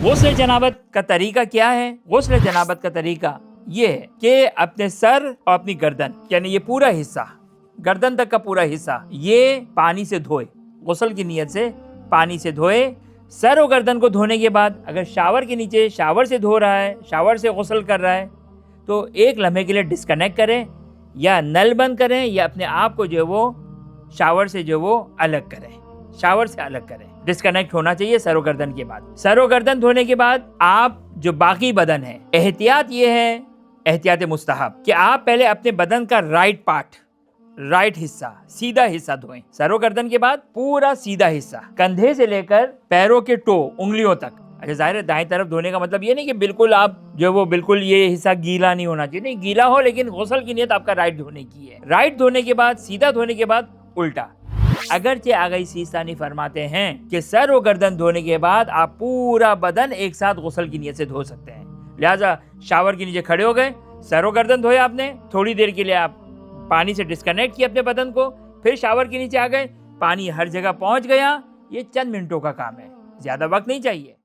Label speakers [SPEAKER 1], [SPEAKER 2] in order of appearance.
[SPEAKER 1] गुस्ल जनाबत का तरीका क्या है? गुस्ल जनाबत का तरीका ये है कि अपने सर और अपनी गर्दन, यानी ये पूरा हिस्सा, गर्दन तक का पूरा हिस्सा, ये पानी से धोए। गुस्ल की नीयत से पानी से धोए। सर और गर्दन को धोने के बाद अगर शावर के नीचे शावर से धो रहा है, शावर से गुस्ल कर रहा है, तो एक लम्हे के लिए डिस्कनेक्ट करें या नल बंद करें या अपने आप को जो है वो शावर से जो वो अलग करें, शावर से अलग करें। डिस्कनेक्ट होना चाहिए सर और गर्दन के बाद। सर और गर्दन धोने के बाद आप जो बाकी बदन है, एहतियात ये है, एहतियात मुस्तहब, कि आप पहले अपने बदन का राइट पार्ट, राइट हिस्सा, सीधा हिस्सा धोएं। सर और गर्दन के बाद पूरा सीधा हिस्सा, कंधे से लेकर पैरों के टो, उंगलियों तक। अच्छा, जाहिर है दाएं तरफ धोने का मतलब ये नहीं कि बिल्कुल आप जो वो बिल्कुल ये हिस्सा गीला नहीं होना चाहिए, नहीं, गीला हो लेकिन गुस्ल की नियत आपका राइट धोने की है। राइट धोने के बाद, सीधा धोने के बाद उल्टा। अगरचे आगाई सीस्तानी फरमाते हैं कि सर और गर्दन धोने के बाद आप पूरा बदन एक साथ गुस्ल की नियत से धो सकते हैं। लिहाजा शावर के नीचे खड़े हो गए, सर और गर्दन धोए आपने, थोड़ी देर के लिए आप पानी से डिस्कनेक्ट किया अपने बदन को, फिर शावर के नीचे आ गए, पानी हर जगह पहुंच गया। ये चंद मिनटों का काम है, ज्यादा वक्त नहीं चाहिए।